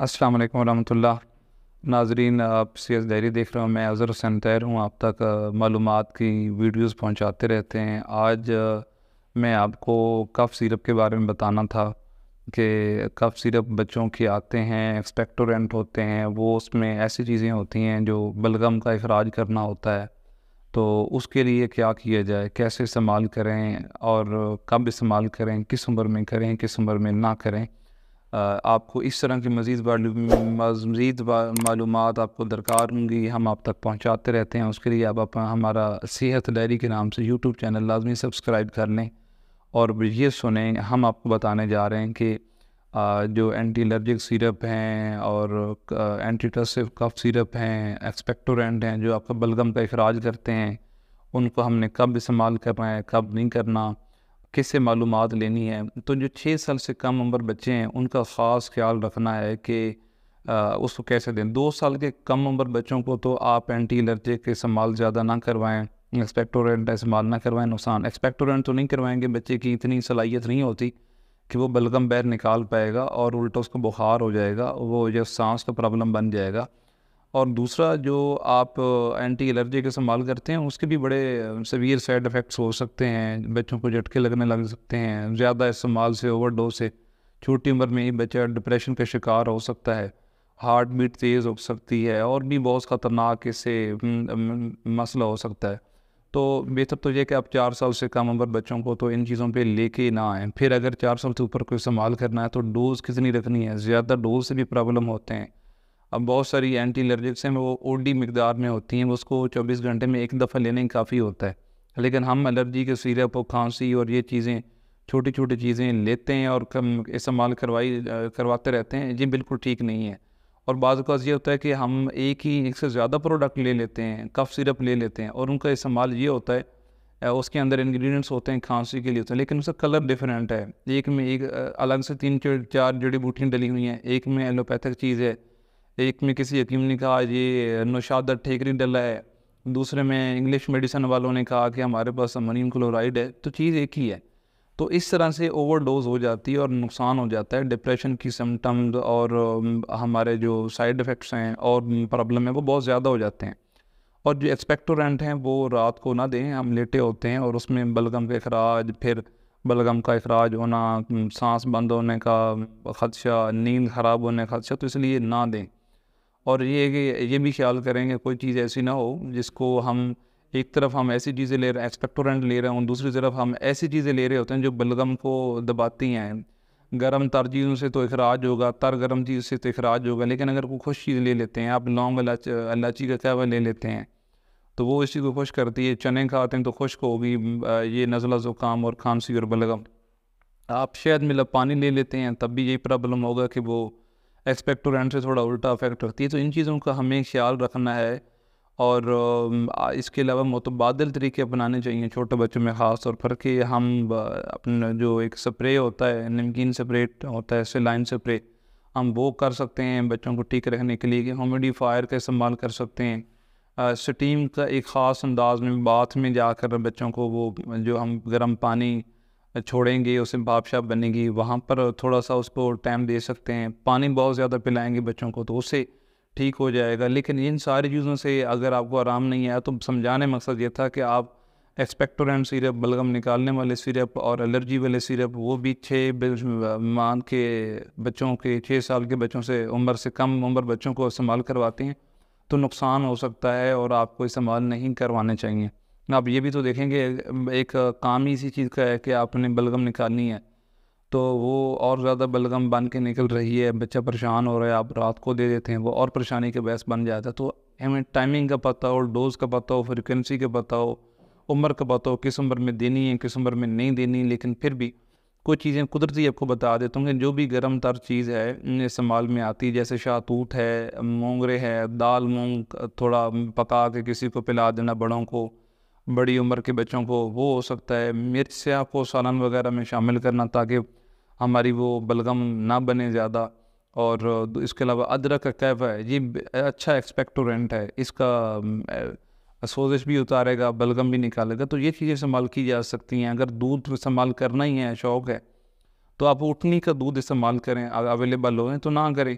السلام علیکم ورحمۃ اللہ۔ ناظرین، آپ سی ایس ڈائری دیکھ رہے ہوں، میں اظہر حسین طاہر ہوں، آپ تک معلومات کی ویڈیوز پہنچاتے رہتے ہیں۔ آج میں آپ کو کف سیرپ کے بارے میں بتانا تھا کہ کف سیرپ بچوں کے آتے ہیں، ایکسپیکٹورینٹ ہوتے ہیں، وہ اس میں ایسی چیزیں ہوتی ہیں جو بلغم کا اخراج کرنا ہوتا ہے، تو اس کے لیے کیا کیا جائے، کیسے استعمال کریں اور کب استعمال کریں، کس عمر میں کریں، کس عمر میں نہ کریں۔ آپ کو اس طرح کی مزید معلومات آپ کو درکار ہوں گی، ہم آپ تک پہنچاتے رہتے ہیں۔ اس کے لیے آپ ہمارا صحت ڈائری کے نام سے یوٹیوب چینل لازمی سبسکرائب کر لیں اور یہ سنیں۔ ہم آپ کو بتانے جا رہے ہیں کہ جو اینٹی الرجک سیرپ ہیں اور اینٹی ٹسیو کف سیرپ ہیں، ایکسپیکٹورینٹ ہیں جو آپ کا بلغم کا اخراج کرتے ہیں، ان کو ہم نے کب استعمال کرنا ہے، کب نہیں کرنا، کس سے معلومات لینی ہے۔ تو جو 6 سال سے کم عمر بچے ہیں ان کا خاص خیال رکھنا ہے کہ اس کو کیسے دیں۔ 2 سال کے کم عمر بچوں کو تو آپ اینٹی الرجک کے استعمال زیادہ نہ کروائیں، ایکسپیکٹورینٹ استعمال نہ کروائیں، نقصان۔ ایکسپیکٹورینٹ تو نہیں کروائیں گے، بچے کی اتنی صلاحیت نہیں ہوتی کہ وہ بلغم باہر نکال پائے گا اور الٹا اس کو بخار ہو جائے گا، وہ جو سانس کا پرابلم بن جائے گا۔ اور دوسرا، جو آپ اینٹی الرجی کا استعمال کرتے ہیں اس کے بھی بڑے سیویئر سائیڈ افیکٹس ہو سکتے ہیں، بچوں کو جھٹکے لگنے لگ سکتے ہیں زیادہ استعمال سے، اوور ڈوز سے۔ چھوٹی عمر میں ہی بچہ ڈپریشن کا شکار ہو سکتا ہے، ہارٹ بیٹ تیز ہو سکتی ہے، اور بھی بہت خطرناک اس سے مسئلہ ہو سکتا ہے۔ تو بہتر تو یہ کہ آپ 4 سال سے کم عمر بچوں کو تو ان چیزوں پہ لے کے نہ آئیں۔ پھر اگر 4 سال سے اوپر کو استعمال کرنا ہے تو ڈوز کتنی رکھنی ہے، زیادہ ڈوز سے بھی پرابلم ہوتے ہیں۔ اب بہت ساری اینٹی الرجکس ہیں وہ او ڈی مقدار میں ہوتی ہیں، اس کو 24 گھنٹے میں ایک دفعہ لینے ہی کافی ہوتا ہے، لیکن ہم الرجی کے سیرپ اور کھانسی اور یہ چیزیں، چھوٹی چھوٹی چیزیں لیتے ہیں اور استعمال کرواتے رہتے ہیں، یہ بالکل ٹھیک نہیں ہے۔ اور بعض اوقات یہ ہوتا ہے کہ ہم ایک سے زیادہ پروڈکٹ لے لیتے ہیں، کف سیرپ لے لیتے ہیں، اور ان کا استعمال یہ ہوتا ہے اس کے اندر انگریڈینٹس ہوتے ہیں کھانسی کے لیے ہوتے ہیں، لیکن اس کا کلر ڈیفرنٹ ہے۔ ایک میں الگ سے 3-4 جڑی بوٹیاں ڈلی ہوئی ہیں، ایک میں ایلوپیتھک چیز ہے، ایک میں کسی حکیم نے کہا یہ نوشادہ ٹھیکری ڈلا ہے، دوسرے میں انگلش میڈیسن والوں نے کہا کہ ہمارے پاس امونیم کلورائڈ ہے، تو چیز ایک ہی ہے۔ تو اس طرح سے اوور ڈوز ہو جاتی ہے اور نقصان ہو جاتا ہے، ڈپریشن کی سمٹمز اور ہمارے جو سائیڈ افیکٹس ہیں اور پرابلم ہے وہ بہت زیادہ ہو جاتے ہیں۔ اور جو ایکسپیکٹورینٹ ہیں وہ رات کو نہ دیں، ہم لیٹے ہوتے ہیں اور اس میں بلغم کا اخراج، پھر بلغم کا اخراج ہونا، سانس بند ہونے کا خدشہ، نیند خراب ہونے کا خدشہ، تو اس لیے نہ دیں۔ اور یہ کہ یہ بھی خیال کریں کہ کوئی چیز ایسی نہ ہو جس کو ہم ایک طرف ہم ایسی چیزیں لے رہے ہیں، ایکسپیکٹورینٹ لے رہے ہوں، دوسری طرف ہم ایسی چیزیں لے رہے ہوتے ہیں جو بلغم کو دباتی ہیں۔ گرم تر چیزوں سے تو اخراج ہوگا، تر گرم چیز سے تو اخراج ہوگا، لیکن اگر کوئی خوش چیز لے لیتے ہیں، آپ لونگ الائچی کا قہوہ لے لیتے ہیں تو وہ اس چیز کو خوش کرتی ہے، چنے کھاتے ہیں تو خشک ہوگی یہ نزلہ زکام اور کھانسی اور بلغم۔ آپ شہد ملا پانی لے لیتے ہیں تب بھی یہی پرابلم ہوگا کہ وہ ایکسپیکٹورینٹ سے تھوڑا الٹا افیکٹ رکھتی ہے۔ تو ان چیزوں کا ہمیں خیال رکھنا ہے، اور اس کے علاوہ متبادل طریقے اپنانے چاہیے چھوٹے بچوں میں خاص طور پر، کہ ہم اپنا جو ایک سپرے ہوتا ہے، نمکین سپرے ہوتا ہے، سیلائن سپرے، ہم وہ کر سکتے ہیں بچوں کو ٹھیک رکھنے کے لیے، کہ ہیومیڈیفائر کا استعمال کر سکتے ہیں، سٹیم کا ایک خاص انداز میں باتھ میں جا کر بچوں کو وہ جو ہم گرم پانی چھوڑیں گے، اس سے بھاپ شاپ بنے گی، وہاں پر تھوڑا سا اس کو ٹائم دے سکتے ہیں۔ پانی بہت زیادہ پلائیں گے بچوں کو تو اس سے ٹھیک ہو جائے گا۔ لیکن ان ساری چیزوں سے اگر آپ کو آرام نہیں آیا تو سمجھانے مقصد یہ تھا کہ آپ ایکسپیکٹورینٹ سیرپ، بلغم نکالنے والے سیرپ اور الرجی والے سیرپ، وہ بھی 6 ماہ کے بچوں کے، 6 سال کے بچوں سے، عمر سے کم عمر بچوں کو استعمال کرواتے ہیں تو نقصان ہو سکتا ہے اور آپ کو استعمال نہیں کروانے چاہیے۔ آپ یہ بھی تو دیکھیں گے ایک کام ہی اسی چیز کا ہے کہ آپ نے بلغم نکالنی ہے تو وہ اور زیادہ بلغم بن کے نکل رہی ہے، بچہ پریشان ہو رہا ہے، آپ رات کو دے دیتے ہیں، وہ اور پریشانی کا باعث بن جاتا ہے۔ تو ہمیں ٹائمنگ کا پتہ ہو، ڈوز کا پتہ ہو، فریکوینسی کا پتہ ہو، عمر کا پتہ ہو، کس عمر میں دینی ہے، کس عمر میں نہیں دینی۔ لیکن پھر بھی کچھ چیزیں قدرتی آپ کو بتا دیتا ہوں کہ جو بھی گرم تر چیز ہے استعمال میں آتی، جیسے شاہتوت ہے، مونگرے ہے، دال مونگ تھوڑا پکا کے کسی کو پلا دینا، بڑوں کو، بڑی عمر کے بچوں کو، وہ ہو سکتا ہے۔ مرچ سے آپ کو سالن وغیرہ میں شامل کرنا تاکہ ہماری وہ بلغم نہ بنے زیادہ۔ اور اس کے علاوہ ادرک کا قہوہ ہے، یہ اچھا ایکسپیکٹورینٹ ہے، اس کا سوزش بھی اتارے گا، بلغم بھی نکالے گا، تو یہ چیزیں استعمال کی جا سکتی ہیں۔ اگر دودھ استعمال کرنا ہی ہے، شوق ہے، تو آپ اٹھنی کا دودھ استعمال کریں، اویلیبل ہوئیں تو نہ کریں۔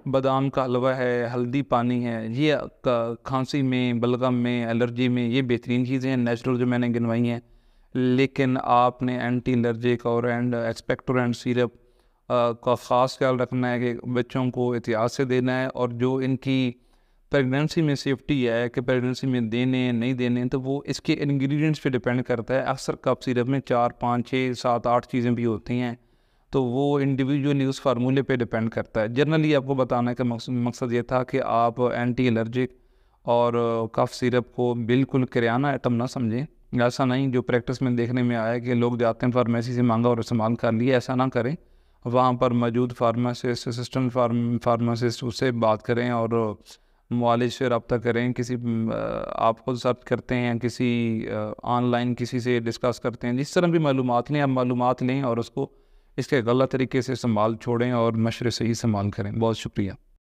بادام کا حلوہ ہے، ہلدی پانی ہے، یہ کھانسی میں، بلغم میں، الرجی میں یہ بہترین چیزیں ہیں نیچرل جو میں نے گنوائی ہیں. لیکن آپ نے اینٹی الرجک اور ایکسپیکٹورینٹ سیرپ کا خاص خیال رکھنا ہے کہ بچوں کو احتیاط سے دینا ہے. اور جو ان کی پریگننسی میں سیفٹی ہے کہ پریگننسی میں دینے نہیں دینے، تو وہ اس کے انگریڈینٹس پہ ڈپینڈ کرتا ہے. اکثر کپ سیرپ میں 4 5 6 7 8 چیزیں بھی ہوتی ہیں، تو وہ انڈیویجولی اس فارمولے پہ ڈپینڈ کرتا ہے. جنرلی آپ کو بتانے کا مقصد یہ تھا کہ آپ اینٹی الرجک اور کف سیرپ کو بالکل کریانہ آئٹم نہ سمجھیں. ایسا نہیں جو پریکٹس میں دیکھنے میں آیا کہ لوگ جاتے ہیں فارمیسی سے مانگا اور استعمال کر لیے، ایسا نہ کریں. وہاں پر موجود فارماسسٹ، اسسٹنٹ فارماسسٹ، اس سے بات کریں اور معالج سے رابطہ کریں. کسی آپ خود سرچ کرتے ہیں، کسی آن لائن کسی سے ڈسکس کرتے ہیں، جس طرح بھی معلومات لیں، آپ معلومات لیں اور اس کو اس کے غلط طریقے سے استعمال چھوڑیں اور مشورے سے ہی استعمال کریں. بہت شکریہ.